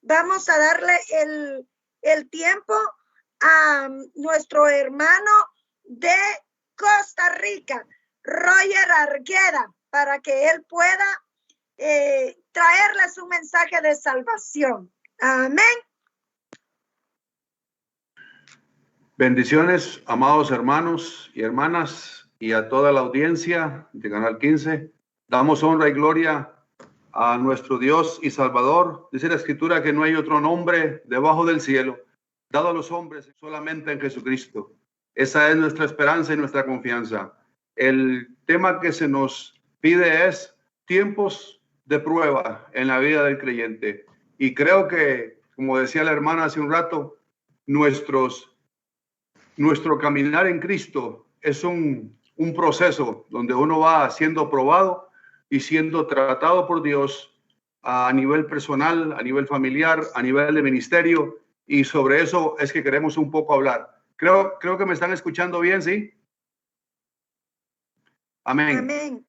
vamos a darle el tiempo a nuestro hermano de Costa Rica, Roger Argueda, para que él pueda traerles un mensaje de salvación. Amén. Bendiciones, amados hermanos y hermanas, y a toda la audiencia de Canal 15. Damos honra y gloria a nuestro Dios y Salvador. Dice la Escritura que no hay otro nombre debajo del cielo dado a los hombres, solamente en Jesucristo. Esa es nuestra esperanza y nuestra confianza. El tema que se nos pide es tiempos de prueba en la vida del creyente. Y creo que, como decía la hermana hace un rato, nuestro caminar en Cristo es un proceso donde uno va siendo probado y siendo tratado por Dios a nivel personal, a nivel familiar, a nivel de ministerio, y sobre eso es que queremos un poco hablar. Creo que me están escuchando bien, ¿sí? Amén. Amén.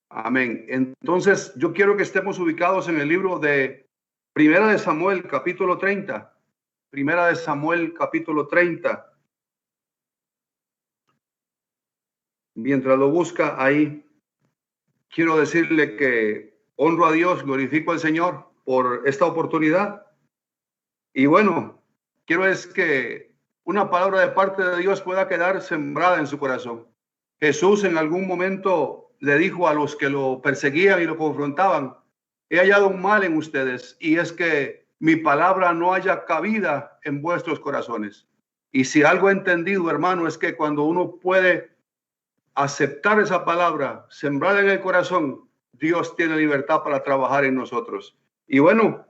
Amén. Entonces, yo quiero que estemos ubicados en el libro de Primera de Samuel, capítulo 30. Primera de Samuel, capítulo 30. Mientras lo busca ahí, quiero decirle que honro a Dios, glorifico al Señor por esta oportunidad. Y bueno, quiero es que una palabra de parte de Dios pueda quedar sembrada en su corazón. Jesús en algún momento le dijo a los que lo perseguían y lo confrontaban: he hallado un mal en ustedes, y es que mi palabra no haya cabida en vuestros corazones. Y si algo he entendido, hermano, es que cuando uno puede aceptar esa palabra, sembrarla en el corazón, Dios tiene libertad para trabajar en nosotros. Y bueno,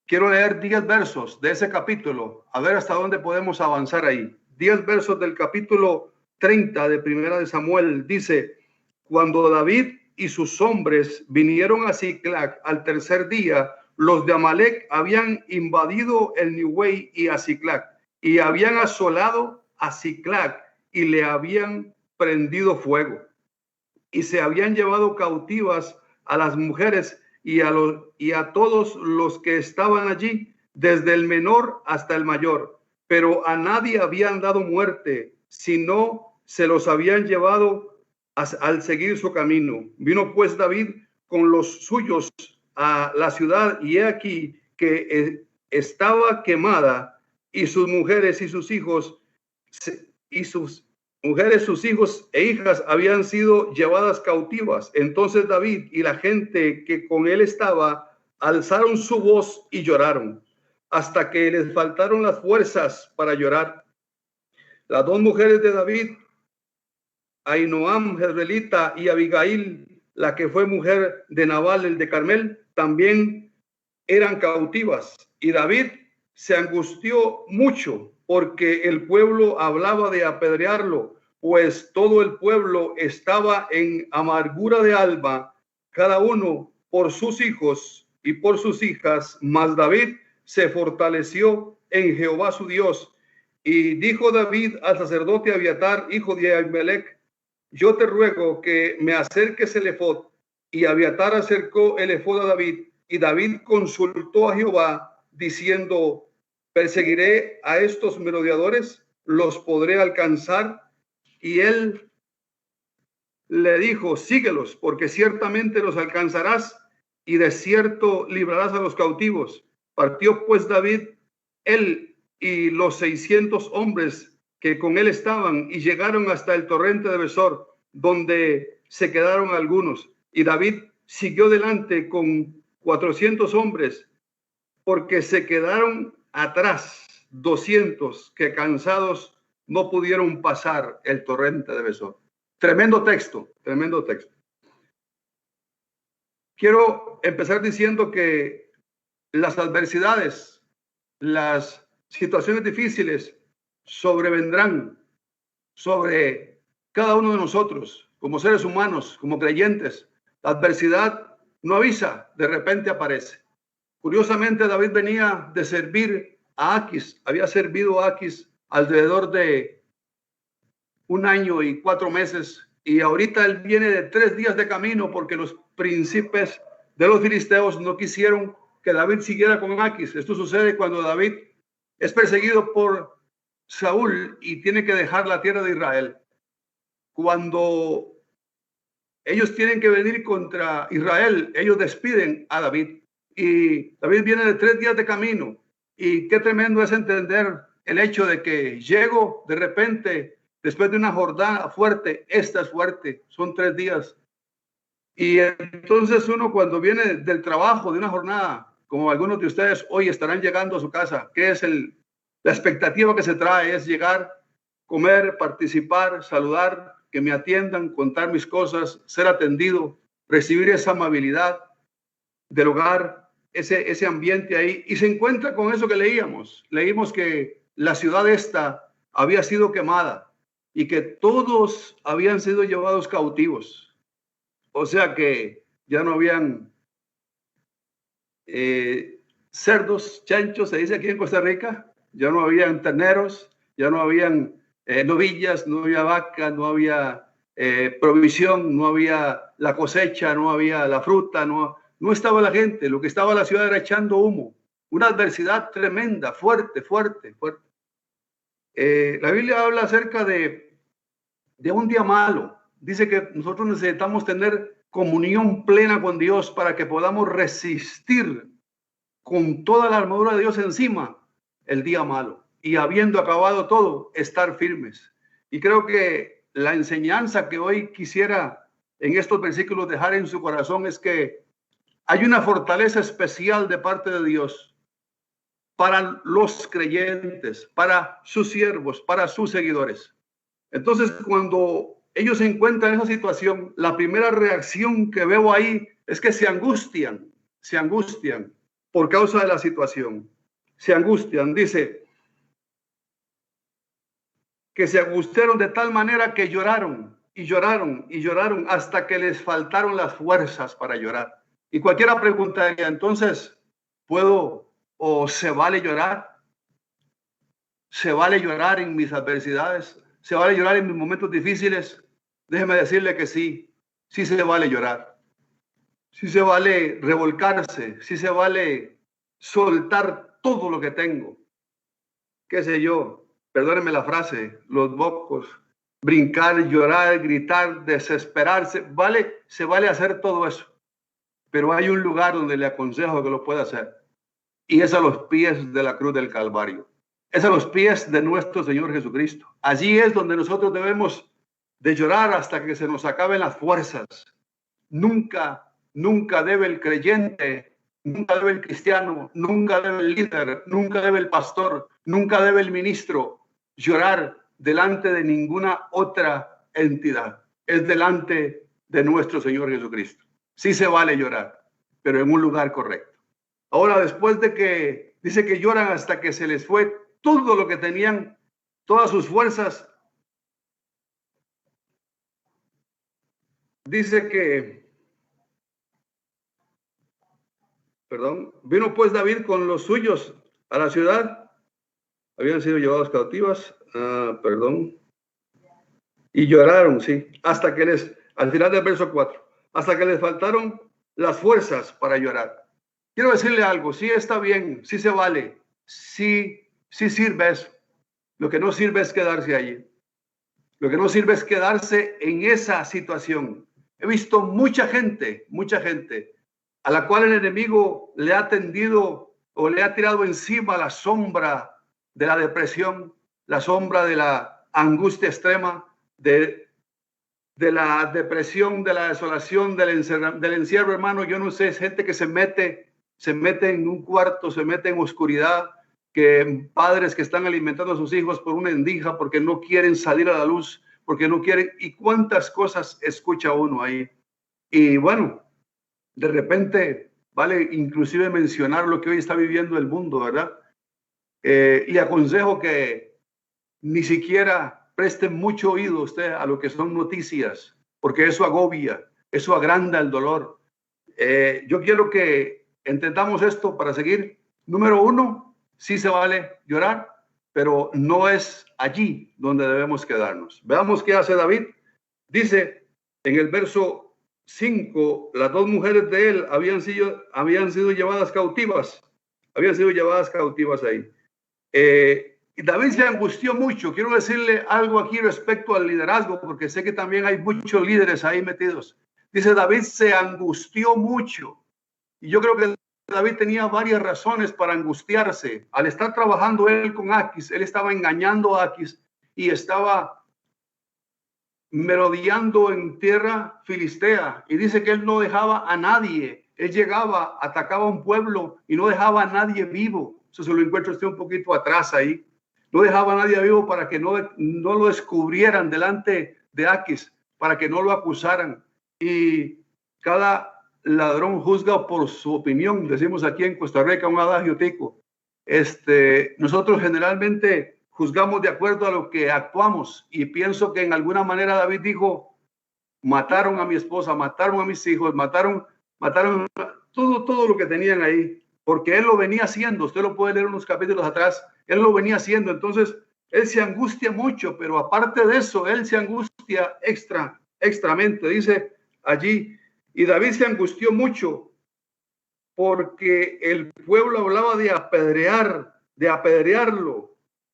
quiero leer 10 versos de ese capítulo, a ver hasta dónde podemos avanzar ahí. 10 versos del capítulo 30 de Primera de Samuel. Dice: cuando David y sus hombres vinieron a Siclag al tercer día, los de Amalec habían invadido el Niuey y a Siclag, y habían asolado a Siclag y le habían prendido fuego, y se habían llevado cautivas a las mujeres y a todos los que estaban allí, desde el menor hasta el mayor, pero a nadie habían dado muerte, sino se los habían llevado al seguir su camino. Vino pues David con los suyos a la ciudad, y he aquí que estaba quemada, y sus mujeres y sus hijos sus hijos e hijas habían sido llevadas cautivas. Entonces David y la gente que con él estaba alzaron su voz y lloraron, hasta que les faltaron las fuerzas para llorar. Las dos mujeres de David, Ahinoam jezreelita y Abigail, la que fue mujer de Nabal el de Carmel, también eran cautivas. Y David se angustió mucho porque el pueblo hablaba de apedrearlo, pues todo el pueblo estaba en amargura de alma, cada uno por sus hijos y por sus hijas. Mas David se fortaleció en Jehová su Dios. Y dijo David al sacerdote Abiatar, hijo de Ahimelech: yo te ruego que me acerques el efod. Y Abiatar acercó el efod a David, y David consultó a Jehová, diciendo: ¿perseguiré a estos merodeadores? ¿Los podré alcanzar? Y él le dijo: síguelos, porque ciertamente los alcanzarás, y de cierto librarás a los cautivos. Partió pues David, él y los 600 hombres que con él estaban, y llegaron hasta el torrente de Besor, donde se quedaron algunos. Y David siguió delante con 400 hombres, porque se quedaron atrás 200 que cansados no pudieron pasar el torrente de Besor. Tremendo texto, tremendo texto. Quiero empezar diciendo que las adversidades, las situaciones difíciles sobrevendrán sobre cada uno de nosotros como seres humanos, como creyentes. La adversidad no avisa, de repente aparece. Curiosamente, David venía de servir a Aquis, había servido a Aquis alrededor de 1 año y 4 meses, y ahorita él viene de 3 días de camino porque los príncipes de los filisteos no quisieron que David siguiera con Aquis. Esto sucede cuando David es perseguido por Saúl y tiene que dejar la tierra de Israel. Cuando ellos tienen que venir contra Israel, ellos despiden a David. Y David viene de 3 días de camino. Y qué tremendo es entender el hecho de que llego de repente, después de una jornada fuerte, esta es fuerte, son 3 días. Y entonces uno cuando viene del trabajo, de una jornada, como algunos de ustedes hoy estarán llegando a su casa, ¿qué es la expectativa que se trae? Es llegar, comer, participar, saludar, que me atiendan, contar mis cosas, ser atendido, recibir esa amabilidad del hogar, ese ambiente ahí. Y se encuentra con eso que leímos. Leímos que la ciudad esta había sido quemada y que todos habían sido llevados cautivos. O sea que ya no habían cerdos, chanchos, se dice aquí en Costa Rica, ya no habían terneros, ya no habían novillas, no había vaca, no había provisión, no había la cosecha, no había la fruta, no estaba la gente. Lo que estaba la ciudad era echando humo. Una adversidad tremenda, fuerte, fuerte, fuerte. La Biblia habla acerca de un día malo. Dice que nosotros necesitamos tener comunión plena con Dios para que podamos resistir con toda la armadura de Dios encima el día malo. Y habiendo acabado todo, estar firmes. Y creo que la enseñanza que hoy quisiera en estos versículos dejar en su corazón es que hay una fortaleza especial de parte de Dios para los creyentes, para sus siervos, para sus seguidores. Entonces, cuando ellos se encuentran en esa situación, la primera reacción que veo ahí es que se angustian por causa de la situación. Se angustian, dice, que se angustiaron de tal manera que lloraron y lloraron y lloraron hasta que les faltaron las fuerzas para llorar. Y cualquiera preguntaría, entonces, ¿puedo o se vale llorar? ¿Se vale llorar en mis adversidades? ¿Se vale llorar en mis momentos difíciles? Déjeme decirle que sí, sí se vale llorar. Sí se vale revolcarse, sí se vale soltar todo lo que tengo. Qué sé yo, perdónenme la frase, los mocos, brincar, llorar, gritar, desesperarse, se vale hacer todo eso. Pero hay un lugar donde le aconsejo que lo pueda hacer. Y es a los pies de la cruz del Calvario. Es a los pies de nuestro Señor Jesucristo. Allí es donde nosotros debemos de llorar hasta que se nos acaben las fuerzas. Nunca, nunca debe el creyente, nunca debe el cristiano, nunca debe el líder, nunca debe el pastor, nunca debe el ministro llorar delante de ninguna otra entidad. Es delante de nuestro Señor Jesucristo. Sí se vale llorar, pero en un lugar correcto. Ahora, después de que dice que lloran hasta que se les fue todo lo que tenían, todas sus fuerzas, dice que, vino pues David con los suyos a la ciudad, habían sido llevados cautivas, y lloraron, sí, hasta que al final del verso 4, hasta que les faltaron las fuerzas para llorar. Quiero decirle algo, sí está bien, sí se vale, sí sirve eso. Lo que no sirve es quedarse allí. Lo que no sirve es quedarse en esa situación. He visto mucha gente a la cual el enemigo le ha tendido o le ha tirado encima la sombra de la depresión, la sombra de la angustia extrema, de la depresión, de la desolación, del encierro, hermano. Yo no sé, es gente que se mete en un cuarto, se mete en oscuridad, que padres que están alimentando a sus hijos por una endija porque no quieren salir a la luz, porque no quieren, y cuántas cosas escucha uno ahí. Y bueno, de repente vale inclusive mencionar lo que hoy está viviendo el mundo, ¿verdad? Y aconsejo que ni siquiera preste mucho oído usted a lo que son noticias, porque eso agobia, eso agranda el dolor. Yo quiero que entendamos esto para seguir. Número 1, sí se vale llorar, pero no es allí donde debemos quedarnos. Veamos qué hace David. Dice en el verso 5, las 2 mujeres de él habían sido llevadas cautivas. Habían sido llevadas cautivas ahí. Y David se angustió mucho. Quiero decirle algo aquí respecto al liderazgo, porque sé que también hay muchos líderes ahí metidos. Dice, David se angustió mucho. Y yo creo que David tenía varias razones para angustiarse. Al estar trabajando él con Aquis, él estaba engañando a Aquis y estaba merodeando en tierra filistea. Y dice que él no dejaba a nadie. Él llegaba, atacaba a un pueblo y no dejaba a nadie vivo. Eso se lo encuentra usted un poquito atrás ahí. No dejaba a nadie vivo para que no lo descubrieran delante de Aquis, para que no lo acusaran. Y cada ladrón juzga por su opinión, decimos aquí en Costa Rica un adagio tico. Nosotros generalmente juzgamos de acuerdo a lo que actuamos, y pienso que en alguna manera David dijo, mataron a mi esposa, mataron a mis hijos, mataron todo lo que tenían ahí, porque él lo venía haciendo. Usted lo puede leer unos capítulos atrás, él lo venía haciendo. Entonces él se angustia mucho, pero aparte de eso, él se angustia extramente, dice allí. Y David se angustió mucho porque el pueblo hablaba de apedrearlo,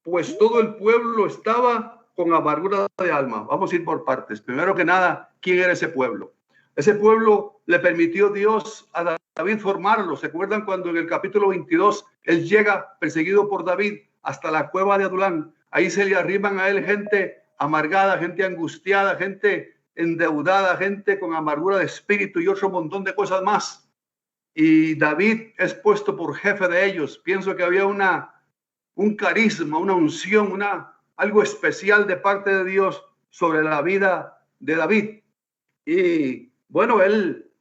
pues todo el pueblo estaba con amargura de alma. Vamos a ir por partes. Primero que nada, ¿quién era ese pueblo? Ese pueblo le permitió Dios a David formarlo. ¿Se acuerdan cuando en el capítulo 22 él llega perseguido por David hasta la cueva de Adulán? Ahí se le arriban a él gente amargada, gente angustiada, gente endeudada, gente con amargura de espíritu y otro montón de cosas más. Y David es puesto por jefe de ellos. Pienso que había un carisma, una unción, algo especial de parte de Dios sobre la vida de David. Y bueno, él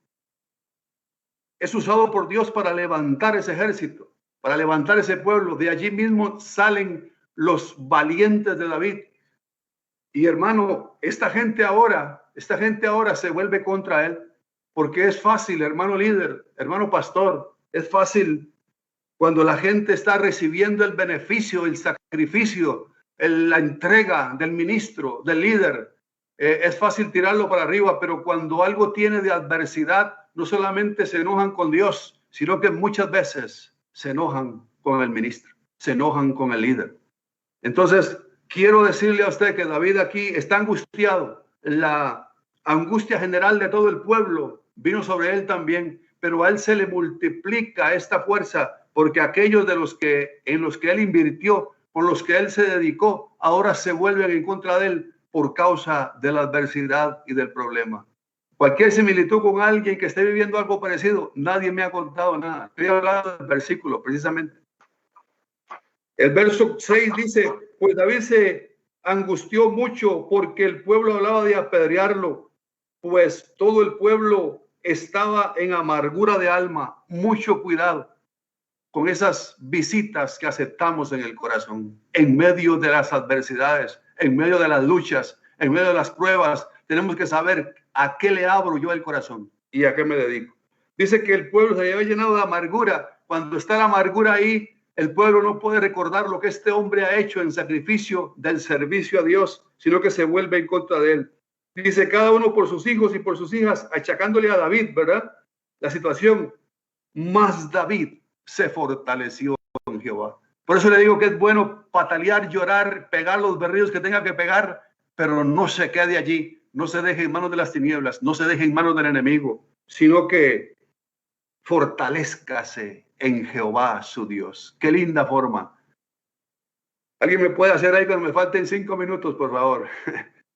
es usado por Dios para levantar ese ejército, para levantar ese pueblo. De allí mismo salen los valientes de David. Y hermano, esta gente ahora se vuelve contra él, porque es fácil, hermano líder, hermano pastor, es fácil cuando la gente está recibiendo el beneficio, el sacrificio, la entrega del ministro, del líder, es fácil tirarlo para arriba. Pero cuando algo tiene de adversidad, no solamente se enojan con Dios, sino que muchas veces se enojan con el ministro, se enojan con el líder. Entonces, quiero decirle a usted que David aquí está angustiado. La angustia general de todo el pueblo vino sobre él también, pero a él se le multiplica esta fuerza, porque aquellos en los que él invirtió, con los que él se dedicó, ahora se vuelven en contra de él por causa de la adversidad y del problema. Cualquier similitud con alguien que esté viviendo algo parecido, nadie me ha contado nada. Estoy hablando del versículo precisamente. El verso 6 dice, pues David se angustió mucho porque el pueblo hablaba de apedrearlo, pues todo el pueblo estaba en amargura de alma. Mucho cuidado con esas visitas que aceptamos en el corazón, en medio de las adversidades, en medio de las luchas, en medio de las pruebas. Tenemos que saber a qué le abro yo el corazón y a qué me dedico. Dice que el pueblo se había llenado de amargura. Cuando está la amargura ahí, el pueblo no puede recordar lo que este hombre ha hecho en sacrificio del servicio a Dios, sino que se vuelve en contra de él. Dice, cada uno por sus hijos y por sus hijas, achacándole a David, ¿verdad? La situación. Más David se fortaleció con Jehová. Por eso le digo que es bueno patalear, llorar, pegar los berridos que tenga que pegar, pero no se quede allí, no se deje en manos de las tinieblas, no se deje en manos del enemigo, sino que fortalézcase en Jehová su Dios. Qué linda forma. ¿Alguien me puede hacer ahí cuando me falten 5 minutos, por favor?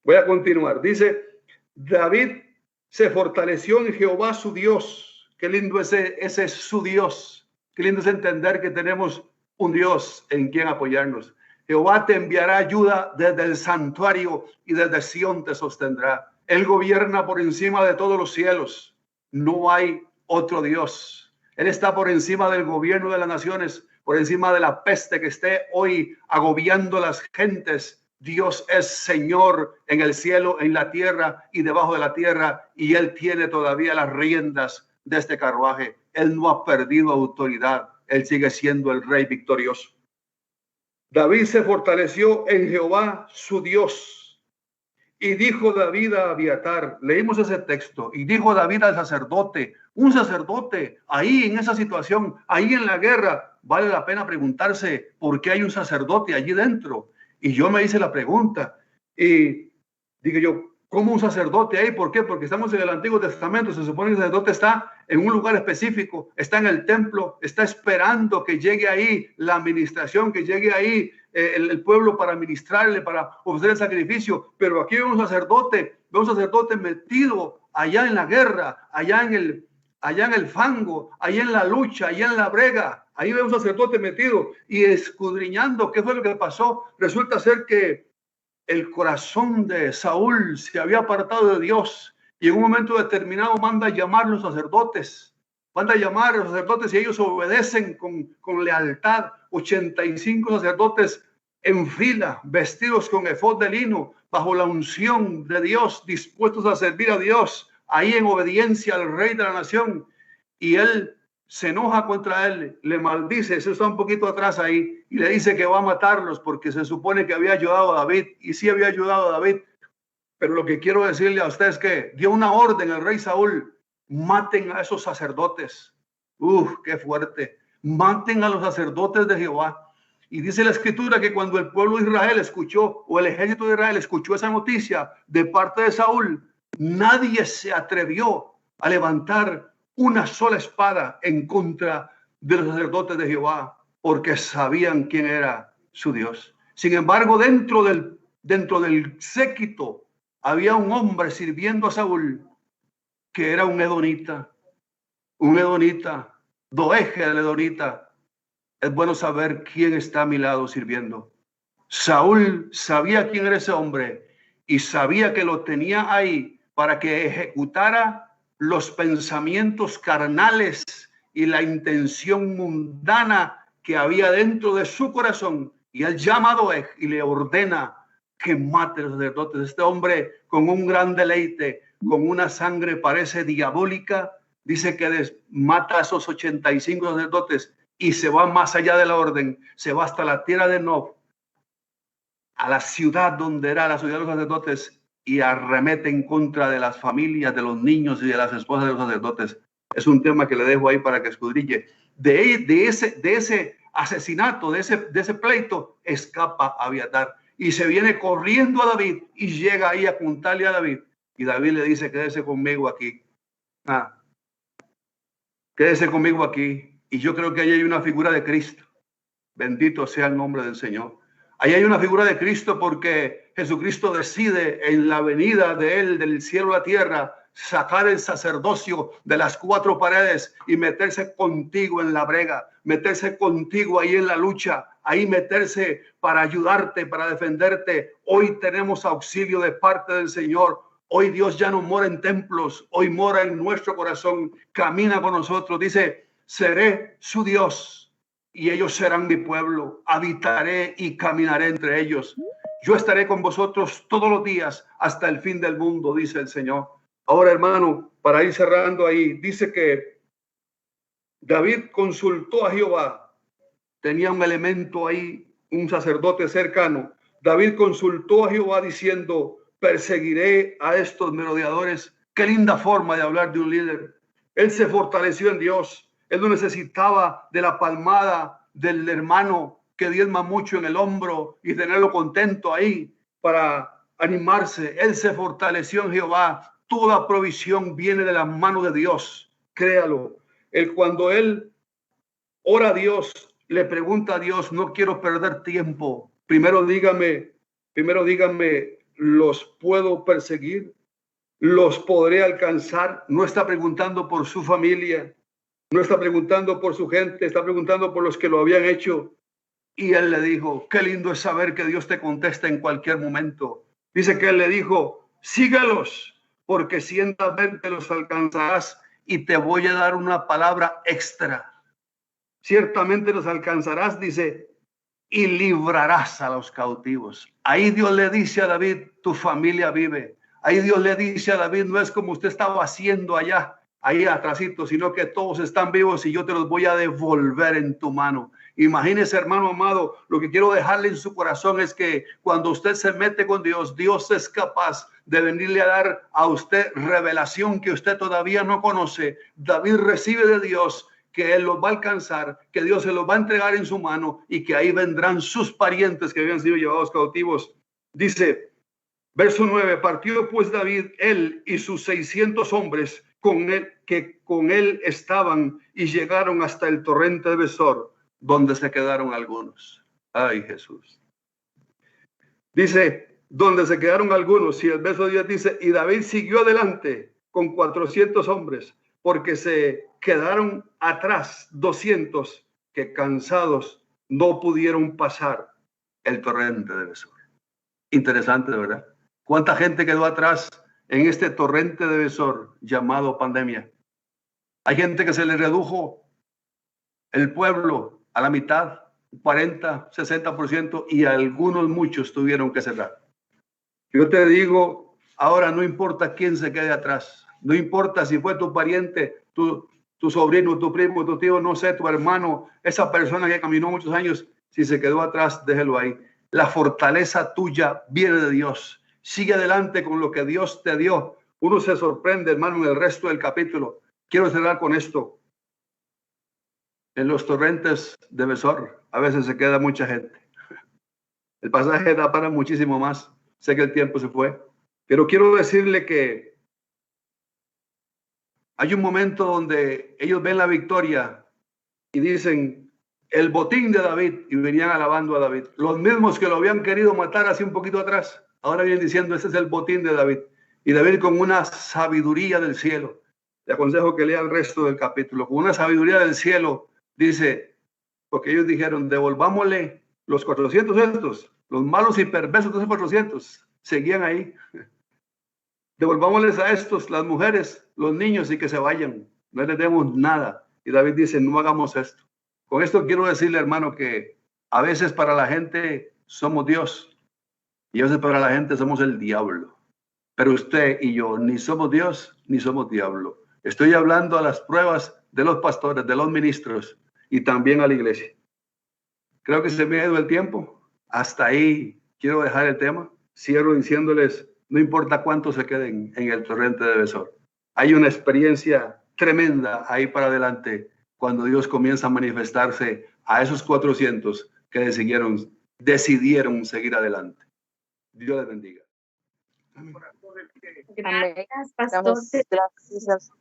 Voy a continuar. Dice, David se fortaleció en Jehová su Dios. Qué lindo ese es su Dios. Qué lindo es entender que tenemos un Dios en quien apoyarnos. Jehová te enviará ayuda desde el santuario y desde Sión te sostendrá. Él gobierna por encima de todos los cielos. No hay otro Dios. Él está por encima del gobierno de las naciones, por encima de la peste que esté hoy agobiando las gentes. Dios es Señor en el cielo, en la tierra y debajo de la tierra, y Él tiene todavía las riendas de este carruaje. Él no ha perdido autoridad. Él sigue siendo el Rey victorioso. David se fortaleció en Jehová su Dios Y dijo David a Abiatar, leímos ese texto, y dijo David al sacerdote, un sacerdote, ahí en esa situación, ahí en la guerra, vale la pena preguntarse por qué hay un sacerdote allí dentro. Y yo me hice la pregunta, y digo yo, ¿cómo un sacerdote ahí? ¿Por qué? Porque estamos en el Antiguo Testamento, se supone que el sacerdote está en un lugar específico, está en el templo, está esperando que llegue ahí la administración, que llegue ahí el pueblo para ministrarle, para ofrecer el sacrificio. Pero aquí vemos un sacerdote metido allá en la guerra, allá en el fango, allá en la lucha, allá en la brega. Ahí vemos un sacerdote metido y escudriñando qué fue lo que pasó. Resulta ser que el corazón de Saúl se había apartado de Dios y en un momento determinado manda a llamar a los sacerdotes. Manda a llamar a los sacerdotes y ellos obedecen con lealtad. 85 sacerdotes en fila, vestidos con efod de lino, bajo la unción de Dios, dispuestos a servir a Dios, ahí en obediencia al rey de la nación. Y él se enoja contra él, le maldice, eso está un poquito atrás ahí, y le dice que va a matarlos porque se supone que había ayudado a David, y sí había ayudado a David. Pero lo que quiero decirle a ustedes es que dio una orden el rey Saúl: maten a esos sacerdotes. Qué fuerte. Maten a los sacerdotes de Jehová. Y dice la escritura que cuando el pueblo de Israel escuchó, o el ejército de Israel escuchó esa noticia de parte de Saúl, nadie se atrevió a levantar una sola espada en contra de los sacerdotes de Jehová, porque sabían quién era su Dios. Sin embargo, dentro del séquito había un hombre sirviendo a Saúl que era un edonita, Doeg el edonita. Es bueno saber quién está a mi lado sirviendo. Saúl sabía quién era ese hombre y sabía que lo tenía ahí para que ejecutara los pensamientos carnales y la intención mundana que había dentro de su corazón. Y él llama a Doeg y le ordena que mate a los sacerdotes. Este hombre, con un gran deleite, con una sangre parece diabólica, dice que mata a esos 85 sacerdotes y se va más allá de la orden, se va hasta la tierra de Nob, a la ciudad donde era la ciudad de los sacerdotes, y arremete en contra de las familias, de los niños y de las esposas de los sacerdotes. Es un tema que le dejo ahí para que escudrille. De ese asesinato, de ese pleito, escapa Abiatar y se viene corriendo a David y llega ahí a contarle a David. Y David le dice: quédese conmigo aquí. Quédese conmigo aquí. Y yo creo que ahí hay una figura de Cristo. Bendito sea el nombre del Señor. Ahí hay una figura de Cristo porque Jesucristo decide en la venida de él del cielo a la tierra sacar el sacerdocio de las cuatro paredes y meterse contigo en la brega, meterse contigo ahí en la lucha, ahí meterse para ayudarte, para defenderte. Hoy tenemos auxilio de parte del Señor. Hoy Dios ya no mora en templos, hoy mora en nuestro corazón, camina con nosotros. Dice: seré su Dios y ellos serán mi pueblo, habitaré y caminaré entre ellos. Yo estaré con vosotros todos los días hasta el fin del mundo, dice el Señor. Ahora, hermano, para ir cerrando ahí, dice que David consultó a Jehová. Tenía un elemento ahí, un sacerdote cercano. David consultó a Jehová diciendo: perseguiré a estos merodeadores. Qué linda forma de hablar de un líder. Él se fortaleció en Dios. Él no necesitaba de la palmada del hermano que diezma mucho en el hombro y tenerlo contento ahí para animarse. Él se fortaleció en Jehová. Toda provisión viene de la mano de Dios. Créalo. Cuando él ora a Dios, le pregunta a Dios: no quiero perder tiempo. Primero dígame, ¿los puedo perseguir? ¿Los podré alcanzar? No está preguntando por su familia, no está preguntando por su gente, está preguntando por los que lo habían hecho. Y él le dijo: qué lindo es saber que Dios te contesta en cualquier momento. Dice que él le dijo: sígalos, porque ciertamente los alcanzarás y te voy a dar una palabra extra. Ciertamente los alcanzarás, dice, y librarás a los cautivos. Ahí Dios le dice a David: tu familia vive. Ahí Dios le dice a David: no es como usted estaba haciendo allá, ahí atrásito, sino que todos están vivos y yo te los voy a devolver en tu mano. Imagínese, hermano amado, lo que quiero dejarle en su corazón es que cuando usted se mete con Dios, Dios es capaz de venirle a dar a usted revelación que usted todavía no conoce. David recibe de Dios que él los va a alcanzar, que Dios se los va a entregar en su mano y que ahí vendrán sus parientes que habían sido llevados cautivos. Dice, verso 9, partió pues David, él y sus 600 hombres con él, que con él estaban, y llegaron hasta el torrente de Besor, donde se quedaron algunos. Ay, Jesús. Dice, donde se quedaron algunos, y el verso 10 dice, y David siguió adelante con 400 hombres, porque se quedaron atrás 200 que cansados no pudieron pasar el torrente de Besor. Interesante, ¿verdad? ¿Cuánta gente quedó atrás en este torrente de Besor llamado pandemia? Hay gente que se le redujo el pueblo a la mitad, 40, 60%, y algunos, muchos tuvieron que cerrar. Yo te digo, ahora no importa quién se quede atrás, no importa si fue tu pariente, tu sobrino, tu primo, tu tío, no sé, tu hermano, esa persona que caminó muchos años, si se quedó atrás, déjelo ahí. La fortaleza tuya viene de Dios. Sigue adelante con lo que Dios te dio. Uno se sorprende, hermano, en el resto del capítulo. Quiero cerrar con esto. En los torrentes de Besor a veces se queda mucha gente. El pasaje da para muchísimo más. Sé que el tiempo se fue, pero quiero decirle que hay un momento donde ellos ven la victoria y dicen el botín de David, y venían alabando a David. Los mismos que lo habían querido matar hace un poquito atrás, ahora vienen diciendo ese es el botín de David. Y David, con una sabiduría del cielo, le aconsejo que lea el resto del capítulo, con una sabiduría del cielo, dice, porque ellos dijeron, devolvámosle los 400 estos, los malos y perversos de esos 400, seguían ahí. Devolvámosles a estos, las mujeres, los niños, y que se vayan, no les demos nada. Y David dice, no hagamos esto. Con esto quiero decirle, hermano, que a veces para la gente somos Dios y a veces para la gente somos el diablo. Pero usted y yo ni somos Dios ni somos diablo. Estoy hablando a las pruebas de los pastores, de los ministros y también a la iglesia. Creo que se me ha ido el tiempo. Hasta ahí quiero dejar el tema. Cierro diciéndoles, no importa cuántos se queden en el torrente de Besor. Hay una experiencia tremenda ahí para adelante cuando Dios comienza a manifestarse a esos 400 que decidieron seguir adelante. Dios les bendiga. Amén. Gracias, pastor. Gracias.